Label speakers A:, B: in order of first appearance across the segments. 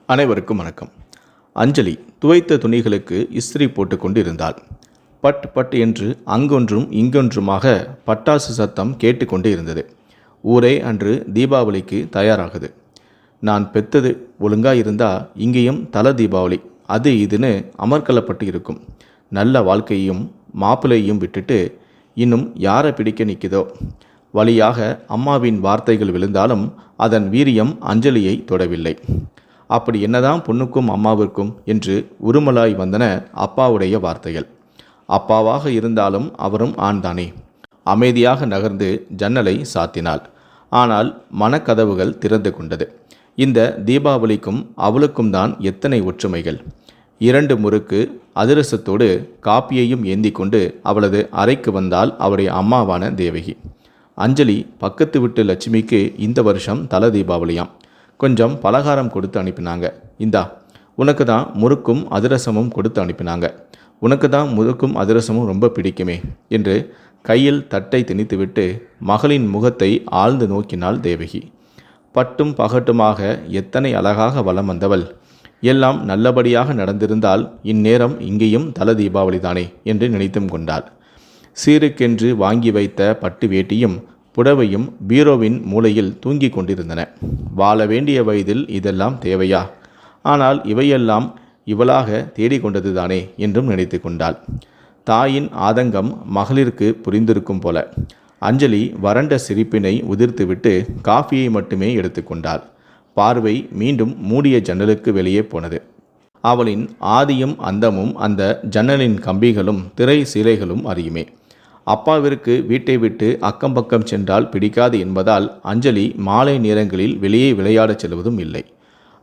A: அனைவருக்கும் வணக்கம். அஞ்சலி துவைத்த துணிகளுக்கு இஸ்திரி போட்டு கொண்டு இருந்தாள். பட் பட் என்று அங்கொன்றும் இங்கொன்றுமாக பட்டாசு சத்தம் கேட்டுக்கொண்டு இருந்தது. ஊரே அன்று தீபாவளிக்கு தயாராகுது. நான் பெத்தது ஒழுங்கா இருந்தா இங்கேயும் தல தீபாவளி அது இதுன்னு அமர்க்கலப்பட்டு இருக்கும். நல்ல வாழ்க்கையையும் மாப்பிள்ளையும் விட்டுட்டு இன்னும் யாரை பிடிக்க நிற்குதோ. வழியாக அம்மாவின் வார்த்தைகள் விழுந்தாலும் அதன் வீரியம் அஞ்சலியை தொடவில்லை. அப்படி என்னதான் பொண்ணுக்கும் அம்மாவிற்கும் என்று உருமலாய் வந்தன அப்பாவுடைய வார்த்தைகள். அப்பாவாக இருந்தாலும் அவரும் ஆண்தானே. அமைதியாக நகர்ந்து ஜன்னலை சாத்தினாள். ஆனால் மனக்கதவுகள் திறந்து கொண்டது. இந்த தீபாவளிக்கும் அவளுக்கும் தான் எத்தனை ஒற்றுமைகள். 2 முறுக்கு அதிரசத்தோடு காப்பியையும் ஏந்தி கொண்டு அவளது அறைக்கு வந்தால் அவருடைய அம்மாவான தேவகி. அஞ்சலி பக்கத்து வீட்டு லட்சுமிக்கு இந்த வருஷம் தல தீபாவளியாம். கொஞ்சம் பலகாரம் கொடுத்து அனுப்பினாங்க. இந்தா உனக்கு தான் முறுக்கும் அதிரசமும் கொடுத்து அனுப்பினாங்க. உனக்கு தான் முறுக்கும் அதிரசமும் ரொம்ப பிடிக்குமே என்று கையில் தட்டை திணித்துவிட்டு மகளின் முகத்தை ஆழ்ந்து நோக்கினாள் தேவகி. பட்டும் பகட்டுமாக எத்தனை அழகாக வலம் வந்தவள். எல்லாம் நல்லபடியாக நடந்திருந்தால் இந்நேரம் இங்கேயும் தல தீபாவளி தானே என்று நினைத்தும் கொண்டாள். சீருக்கென்று வாங்கி வைத்த பட்டு வேட்டியும் புடவையும் பீரோவின் மூலையில் தூங்கி கொண்டிருந்தன. வாழ வேண்டிய வயதில் இதெல்லாம் தேவையா? ஆனால் இவையெல்லாம் இவளாக தேடிக்கொண்டது தானே என்றும் நினைத்து கொண்டாள். தாயின் ஆதங்கம் மகளிருக்கு புரிந்திருக்கும் போல. அஞ்சலி வறண்ட சிரிப்பினை உதிர்த்துவிட்டு காஃபியை மட்டுமே எடுத்துக்கொண்டாள். பார்வை மீண்டும் மூடிய ஜன்னலுக்கு வெளியே போனது. அவளின் ஆதியும் அந்தமும் அந்த ஜன்னலின் கம்பிகளும் திரை சீலைகளும் அறியுமே. அப்பாவிற்கு வீட்டை விட்டு அக்கம் பக்கம் சென்றால் பிடிக்காது என்பதால் அஞ்சலி மாலை நேரங்களில் வெளியே விளையாடச் செல்வதும் இல்லை.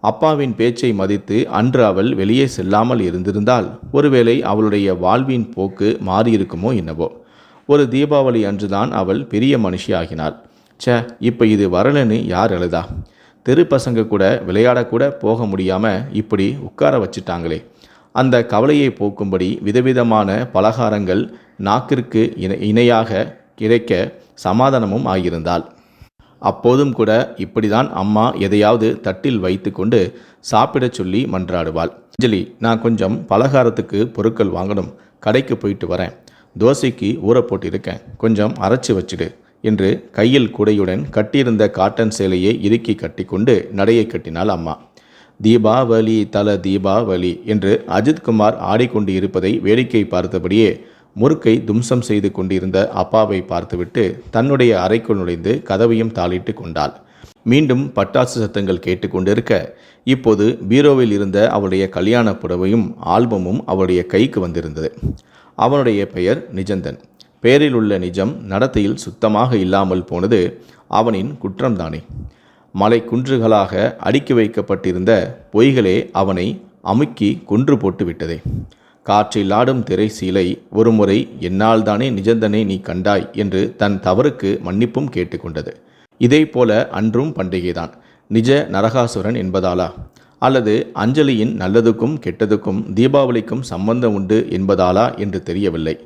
A: அப்பாவின் பேச்சை மதித்து அன்று அவள் வெளியே செல்லாமல் இருந்திருந்தால் ஒருவேளை அவளுடைய வாழ்வின் போக்கு மாறியிருக்குமோ என்னவோ. ஒரு தீபாவளி அன்றுதான் அவள் பெரிய மனுஷி ஆகினாள். இப்போ இது வரலன்னு யார் எழுதா? தெரு பசங்க கூட விளையாடக்கூட போக முடியாமல் இப்படி உட்கார வச்சிட்டாங்களே. அந்த கவலையை போக்கும்படி விதவிதமான பலகாரங்கள் நாக்கிற்கு இணையாக கிடைக்க சமாதானமும் ஆகியிருந்தாள். அப்போதும் கூட இப்படிதான் அம்மா எதையாவது தட்டில் வைத்து கொண்டு சாப்பிடச் சொல்லி மன்றாடுவாள். அஞ்சலி, நான் கொஞ்சம் பலகாரத்துக்கு பொருட்கள் வாங்கணும், கடைக்கு போயிட்டு வரேன். தோசைக்கு ஊற போட்டிருக்கேன், கொஞ்சம் அரைச்சி வச்சிடு என்று கையில் குடையுடன் கட்டியிருந்த காட்டன் சேலையை இறுக்கி கட்டிக்கொண்டு நடையை கட்டினாள் அம்மா. தீபாவளி தல தீபாவளி என்று அஜித்குமார் ஆடிக்கொண்டு இருப்பதை வேடிக்கை பார்த்தபடியே முறுக்கை தும்சம் செய்து கொண்டிருந்த அப்பாவை பார்த்துவிட்டு தன்னுடைய அறைக்குள் நுழைந்து கதவையும் தாளிட்டு கொண்டாள். மீண்டும் பட்டாசு சத்தங்கள் கேட்டுக்கொண்டிருக்க இப்போது பீரோவில் இருந்த அவளுடைய கல்யாண புடவையும் ஆல்பமும் அவளுடைய கைக்கு வந்திருந்தது. அவனுடைய பெயர் நிஜந்தன். பெயரில் உள்ள நிஜம் நடத்தையில் சுத்தமாக இல்லாமல் போனது அவனின் குற்றம்தானே. மலை குன்றுகளாக அடுக்கி வைக்கப்பட்டிருந்த பொய்களே அவனை அமுக்கி கொன்று போட்டு விட்டதே. காற்றில் ஆடும் திரை சீலை ஒருமுறை என்னால் தானே நிஜந்தனை நீ கண்டாய் என்று தன் தவறுக்கு மன்னிப்பும் கேட்டுக்கொண்டது. இதே போல அன்றும் பண்டிகைதான். நிஜ நரகாசுரன் என்பதாலா? அல்லது அஞ்சலியின் நல்லதுக்கும் கெட்டதுக்கும் தீபாவளிக்கும் சம்பந்தம் உண்டு என்பதாலா என்று தெரியவில்லை.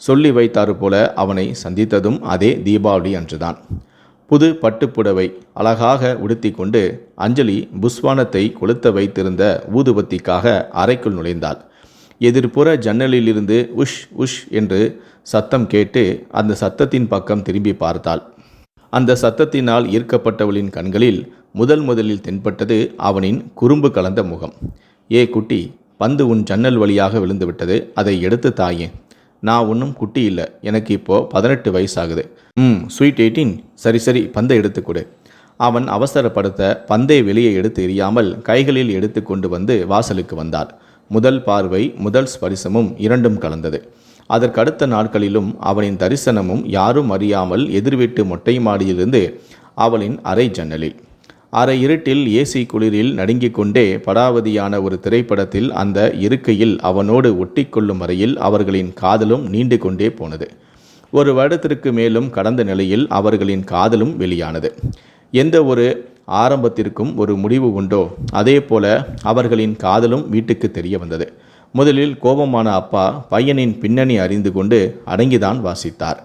A: சொல்லி வைத்தாறு போல அவனை சந்தித்ததும் அதே தீபாவளி அன்றுதான். புது பட்டுப்புடவை அழகாக உடுத்தி கொண்டு அஞ்சலி புஸ்வானத்தை கொளுத்த வைத்திருந்த ஊதுபத்திக்காக அறைக்குள் நுழைந்தாள். எதிர்ப்புற ஜன்னலிலிருந்து உஷ் உஷ் என்று சத்தம் கேட்டு அந்த சத்தத்தின் பக்கம் திரும்பி பார்த்தாள். அந்த சத்தத்தினால் ஈர்க்கப்பட்டவளின் கண்களில் முதலில் தென்பட்டது அவனின் குறும்பு கலந்த முகம். ஏ குட்டி, பந்து உன் ஜன்னல் வழியாக விழுந்துவிட்டது, அதை எடுத்து தாயே. நான் ஒன்றும் குட்டி இல்லை, எனக்கு இப்போ 18 வயசாகுது. ஸ்வீட் 18. சரி பந்தை எடுத்து கொடு. அவன் அவசரப்படுத்த பந்தை வெளியே எடுத்து எறியாமல் கைகளில் எடுத்து கொண்டு வந்து வாசலுக்கு வந்தாள். முதல் பார்வை முதல் ஸ்பரிசமும் இரண்டும் கலந்தது. அதற்கடுத்த நாட்களிலும் அவனின் தரிசனமும் யாரும் அறியாமல் எதிர்வீட்டு மொட்டை மாடியிலிருந்து அவளின் அறை ஜன்னலில். அரை இருட்டில் ஏசி குளிரில் நடுங்கிக் கொண்டே படாவதியான ஒரு திரைப்படத்தில் அந்த இருக்கையில் அவனோடு ஒட்டிக்கொள்ளும் வரையில் அவர்களின் காதலும் நீண்டு கொண்டே போனது. ஒரு வருடத்திற்கு மேலும் கடந்த நிலையில் அவர்களின் காதலும் வெளியானது. எந்த ஒரு ஆரம்பத்திற்கும் ஒரு முடிவு உண்டோ அதே போல அவர்களின் காதலும் வீட்டுக்கு தெரிய வந்தது. முதலில் கோபமான அப்பா பையனின் பின்னணி அறிந்து கொண்டு அடங்கிதான் வாசித்தார்.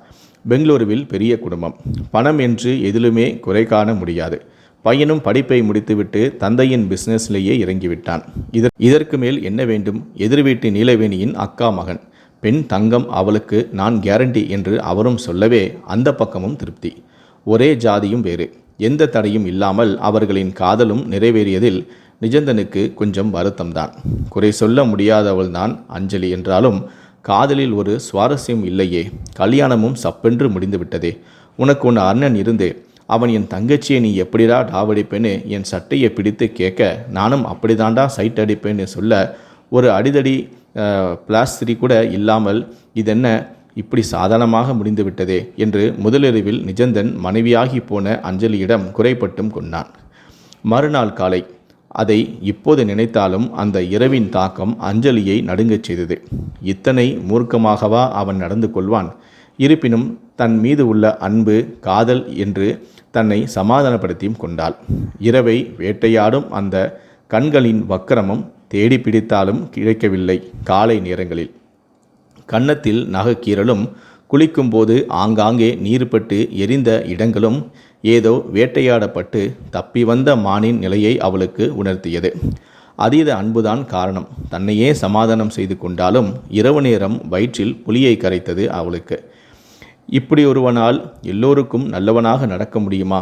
A: பெங்களூருவில் பெரிய குடும்பம். பணம் என்று எதிலுமே குறை காண முடியாது. பையனும் படிப்பை முடித்துவிட்டு தந்தையின் பிசினஸ்லேயே இறங்கிவிட்டான். இதற்கு மேல் என்ன வேண்டும்? எதிர் வீட்டு நீலவேணியின் அக்கா மகன், பெண் தங்கம், அவளுக்கு நான் கேரண்டி என்று அவரும் சொல்லவே அந்த பக்கமும் திருப்தி. ஒரே ஜாதியும் வேறு, எந்த தடையும் இல்லாமல் அவர்களின் காதலும் நிறைவேறியதில் நிஜந்தனுக்கு கொஞ்சம் வருத்தம்தான். குறை சொல்ல முடியாதவள்தான் அஞ்சலி என்றாலும் காதலில் ஒரு சுவாரஸ்யம் இல்லையே. கல்யாணமும் சப்பென்று முடிந்துவிட்டதே. உனக்கு ஒன்று அண்ணன் இருந்து அவன் என் தங்கச்சியை நீ எப்படிடா டாவடிப்பேன்னு என் சட்டையை பிடித்து கேட்க, நானும் அப்படிதாண்டா சைட் அடிப்பேன்னு சொல்ல, ஒரு அடிதடி பிளாஸ்திரி கூட இல்லாமல் இதென்ன இப்படி சாதாரணமாக முடிந்து விட்டதே என்று முதலிரவில் நிஜந்தன் மனைவியாகி போன அஞ்சலியிடம் குறைப்பட்டும் கொண்டான். மறுநாள் காலை அதை இப்போது நினைத்தாலும் அந்த இரவின் தாக்கம் அஞ்சலியை நடுங்கச் செய்தது. இத்தனை மூர்க்கமாகவா அவன் நடந்து கொள்வான்? இருப்பினும் தன் மீது உள்ள அன்பு, காதல் என்று தன்னை சமாதானப்படுத்தியும் கொண்டாள். இரவை வேட்டையாடும் அந்த கண்களின் வக்கிரமம் தேடி பிடித்தாலும் கிடைக்கவில்லை. காலை நேரங்களில் கன்னத்தில் நகைக்கீரலும், குளிக்கும்போது ஆங்காங்கே நீர்பட்டு எரிந்த இடங்களும் ஏதோ வேட்டையாடப்பட்டு தப்பி வந்த மானின் நிலையை அவளுக்கு உணர்த்தியது. அதீத அன்புதான் காரணம். தன்னையே சமாதானம் செய்து கொண்டாலும் இரவு நேரம் வயிற்றில் புலியை கரைத்தது அவளுக்கு. இப்படி ஒருவனால் எல்லோருக்கும் நல்லவனாக நடக்க முடியுமா?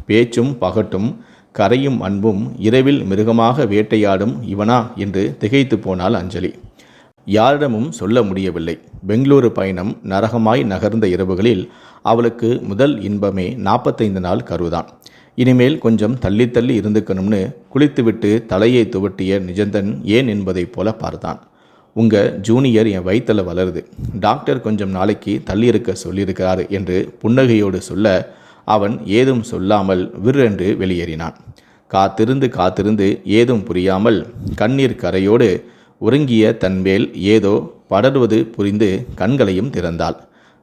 A: பேச்சும் பகட்டும் கரையும் அன்பும் இரவில் மிருகமாக வேட்டையாடும் இவனா என்று திகைத்து போனாள் அஞ்சலி. யாரிடமும் சொல்ல முடியவில்லை. பெங்களூரு பயணம் நரகமாய் நகர்ந்த இரவுகளில் அவளுக்கு முதல் இன்பமே 45 நாள் கருதான். இனிமேல் கொஞ்சம் தள்ளி தள்ளி இருந்துக்கணும்னு குளித்துவிட்டு தலையை துவட்டிய நிஜந்தன் ஏன் என்பதைப் போல பார்த்தான். உங்கள் ஜூனியர் என் வயிற்றில் வளருது, டாக்டர் கொஞ்சம் நாளைக்கு தள்ளியிருக்க சொல்லியிருக்கிறாரு என்று புன்னகையோடு சொல்ல, அவன் ஏதும் சொல்லாமல் விற்றென்று வெளியேறினான். காத்திருந்து ஏதும் புரியாமல் கண்ணீர் கரையோடு உறங்கிய தன்மேல் ஏதோ படர்வது புரிந்து கண்களையும் திறந்தாள்.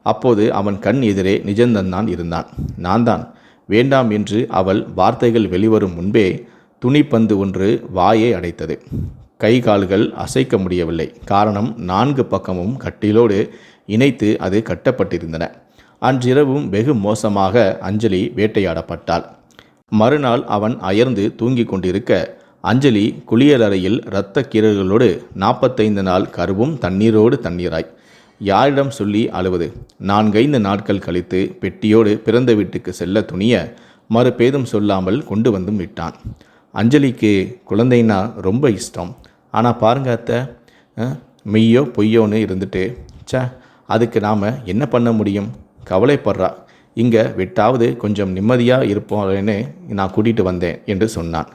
A: அப்போது அவன் கண் எதிரே நிஜந்தன் தான் இருந்தான். நான் தான் வேண்டாம் என்று அவள் வார்த்தைகள் வெளிவரும் முன்பே துணிப்பந்து ஒன்று வாயை அடைத்தது. கை கால்கள் அசைக்க முடியவில்லை. காரணம், 4 பக்கமும் கட்டிலோடு இணைத்து அது கட்டப்பட்டிருந்தன. அன்றிரவும் வெகு மோசமாக அஞ்சலி வேட்டையாடப்பட்டாள். மறுநாள் அவன் அயர்ந்து தூங்கிக் கொண்டிருக்க அஞ்சலி குளியலறையில் இரத்த கீறல்களோடு 45 நாள் கருவும் தண்ணீரோடு தண்ணீராய். யாரிடம் சொல்லி அழுவது? 4-5 நாட்கள் கழித்து பெட்டியோடு பிறந்த வீட்டுக்கு செல்ல துணிய மறுபேதும் சொல்லாமல் கொண்டு வந்தும் விட்டான். அஞ்சலிக்கு குழந்தைன்னா ரொம்ப இஷ்டம். ஆனால் பாருங்க அத்தை, மெய்யோ பொய்யோன்னு இருந்துட்டு அதுக்கு நாம் என்ன பண்ண முடியும்? கவலைப்படுறா. இங்கே விட்டாவது கொஞ்சம் நிம்மதியாக இருப்போம்னு நான் கூட்டிகிட்டு வந்தேன் என்று சொன்னான்.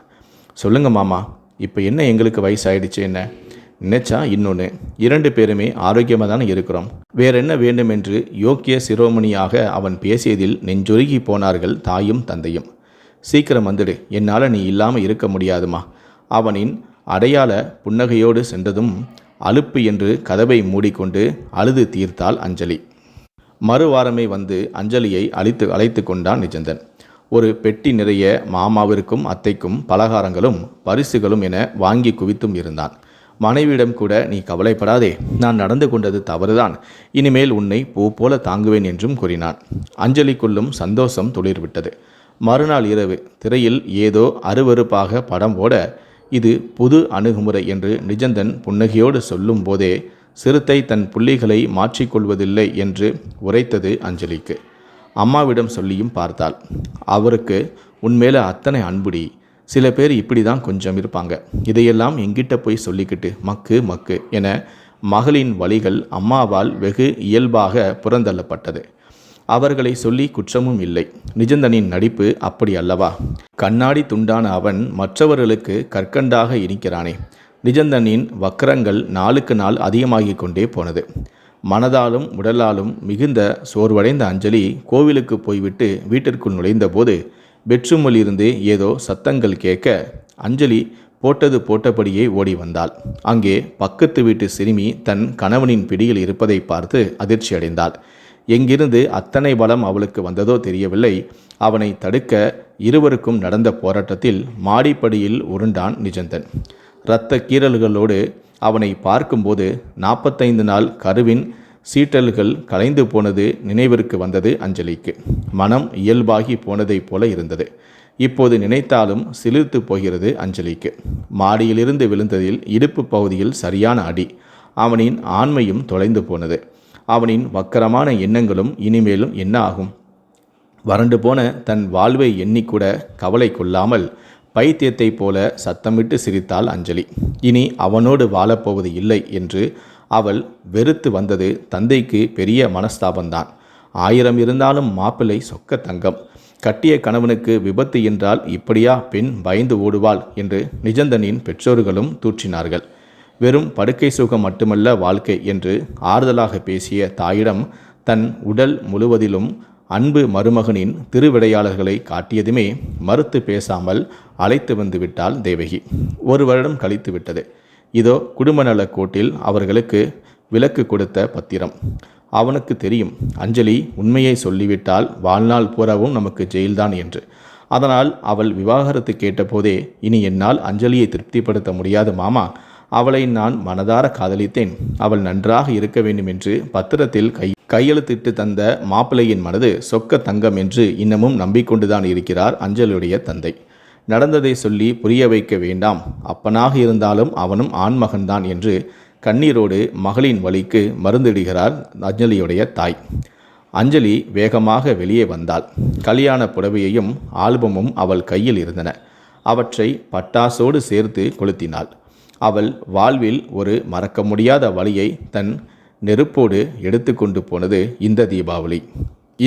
A: சொல்லுங்க மாமா, இப்போ என்ன எங்களுக்கு வயசாயிடுச்சு என்ன? நினைச்சா இன்னொன்று, 2 பேருமே ஆரோக்கியமாக தானே இருக்கிறோம். வேற என்ன வேண்டும் என்று யோக்கிய சிரோமணியாக அவன் பேசியதில் நெஞ்சொருகி போனார்கள் தாயும் தந்தையும். சீக்கிரம் வந்துடு, என்னால் நீ இல்லாமல் இருக்க முடியாதுமா. அவனின் அடையாள புன்னகையோடு சென்றதும் அலுப்பு என்று கதவை மூடிக்கொண்டு அழுது தீர்த்தாள் அஞ்சலி. மறுவாரமே வந்து அஞ்சலியை அழைத்து கொண்டான் நிஜந்தன். ஒரு பெட்டி நிறைய மாமாவிற்கும் அத்தைக்கும் பலகாரங்களும் பரிசுகளும் என வாங்கி குவித்தும் இருந்தான். மனைவியிடம் கூட, நீ கவலைப்படாதே, நான் நடந்து கொண்டது தவறுதான், இனிமேல் உன்னை பூ போல தாங்குவேன் என்றும் கூறினான். அஞ்சலிக்குள்ளும் சந்தோஷம் துளிர்விட்டது. மறுநாள் இரவு திரையில் ஏதோ அருவருப்பாக படம் ஓட, இது புது அணுகுமுறை என்று நிஜந்தன் புன்னகையோடு சொல்லும் போதே சிறுத்தை தன் புள்ளிகளை மாற்றிக்கொள்வதில்லை என்று உரைத்தது அஞ்சலிக்கு. அம்மாவிடம் சொல்லியும் பார்த்தாள். அவருக்கு உன்மேல அத்தனை அன்புடி. சில பேர் இப்படி தான் கொஞ்சம் இருப்பாங்க. இதையெல்லாம் எங்கிட்ட போய் சொல்லிக்கிட்டு மக்கு என மகளின் வழிகள் அம்மாவால் வெகு இயல்பாக புறந்தள்ளப்பட்டது. அவர்களை சொல்லி குற்றமும் இல்லை. நிஜந்தனின் நடிப்பு அப்படி அல்லவா? கண்ணாடி துண்டான அவன் மற்றவர்களுக்கு கற்கண்டாக இனிக்கிறானே. நிஜந்தனின் வக்கரங்கள் நாளுக்கு நாள் அதிகமாகிக் கொண்டே போனது. மனதாலும் உடலாலும் மிகுந்த சோர்வடைந்த அஞ்சலி கோவிலுக்கு போய்விட்டு வீட்டிற்குள் நுழைந்தபோது பெட்ரூமிலிருந்து ஏதோ சத்தங்கள் கேட்க அஞ்சலி போட்டபடியே ஓடி வந்தாள். அங்கே பக்கத்து வீட்டு சிறுமி தன் கணவனின் பிடியில் இருப்பதை பார்த்து அதிர்ச்சி அடைந்தாள். எங்கிருந்து அத்தனை பலம் அவளுக்கு வந்ததோ தெரியவில்லை. அவனை தடுக்க இருவருக்கும் நடந்த போராட்டத்தில் மாடிப்படியில் உருண்டான் நிஜந்தன். இரத்த கீறல்களோடு அவனை பார்க்கும்போது 45 நாள் கருவின் சீட்டல்கள் கலைந்து போனது நினைவிற்கு வந்தது அஞ்சலிக்கு. மனம் இயல்பாகி போனதைப் போல இருந்தது. இப்போது நினைத்தாலும் சிலிர்த்து போகிறது அஞ்சலிக்கு. மாடியிலிருந்து விழுந்ததில் இடுப்பு பகுதியில் சரியான அடி. அவனின் ஆண்மையும் தொலைந்து போனது. அவனின் வக்கரமான எண்ணங்களும் இனிமேலும் என்ன ஆகும்? வறண்டு போன தன் வாழ்வை எண்ணிக்கூட கவலை கொள்ளாமல் பைத்தியத்தைப் போல சத்தமிட்டு சிரித்தாள் அஞ்சலி. இனி அவனோடு வாழப்போவது இல்லை என்று அவள் வெறுத்து வந்தது தந்தைக்கு பெரிய மனஸ்தாபந்தான். 1000 இருந்தாலும் மாப்பிள்ளை சொக்க தங்கம். கட்டிய கணவனுக்கு விபத்து என்றால் இப்படியா பெண் பயந்து ஓடுவாள் என்று நிஜந்தனின் பெற்றோர்களும் தூற்றினார்கள். வெறும் படுக்கை சுகம் மட்டுமல்ல வாழ்க்கை என்று ஆறுதலாக பேசிய தாயிடம் தன் உடல் முழுவதிலும் அன்பு மருமகனின் திருவிடையாளர்களை காட்டியதுமே மறுத்து பேசாமல் அழைத்து வந்து விட்டாள் தேவகி. 1 வருடம் கழித்து விட்டது. இதோ குடும்ப நலக் கோட்டில் அவர்களுக்கு விலக்கு கொடுத்த பத்திரம். அவனுக்கு தெரியும், அஞ்சலி உண்மையை சொல்லிவிட்டால் வாழ்நாள் பூராவும் நமக்கு ஜெயில்தான் என்று. அதனால் அவள் விவாகரத்து கேட்டபோதே, இனி என்னால் அஞ்சலியை திருப்திப்படுத்த முடியாது மாமா, அவளை நான் மனதார காதலித்தேன், அவள் நன்றாக இருக்க வேண்டும் என்று பத்திரத்தில் கையெழுத்திட்டு தந்த மாப்பிள்ளையின் மனது சொக்க தங்கம் என்று இன்னமும் நம்பிக்கொண்டுதான் இருக்கிறார் அஞ்சலியுடைய தந்தை. நடந்ததை சொல்லி புரிய வைக்க வேண்டாம், அப்பனாக இருந்தாலும் அவனும் ஆண்மகன்தான் என்று கண்ணீரோடு மகளின் வலிக்கு மருந்திடுகிறார் அஞ்சலியுடைய தாய். அஞ்சலி வேகமாக வெளியே வந்தாள். கல்யாண புடவையையும் ஆல்பமும் அவள் கையில் இருந்தன. அவற்றை பட்டாசோடு சேர்த்து கொளுத்தினாள். அவள் வாழ்வில் ஒரு மறக்க முடியாத வழியை தன் நெருப்போடு எடுத்து கொண்டு போனது இந்த தீபாவளி.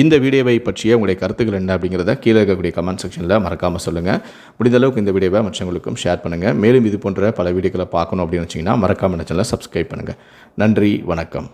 A: இந்த வீடியோவை பற்றிய உங்களுடைய கருத்துக்கள் என்ன அப்படிங்கிறத கீழே இருக்கக்கூடிய கமெண்ட் செக்ஷனில் மறக்காமல் சொல்லுங்கள். முடிந்த அளவுக்கு இந்த வீடியோவை மற்றவங்களுக்கும் ஷேர் பண்ணுங்கள். மேலும் இது போன்ற பல வீடியோக்களை பார்க்கணும் அப்படின்னு வச்சிங்கன்னா மறக்காமல் சேனலை சப்ஸ்கிரைப் பண்ணுங்கள். நன்றி, வணக்கம்.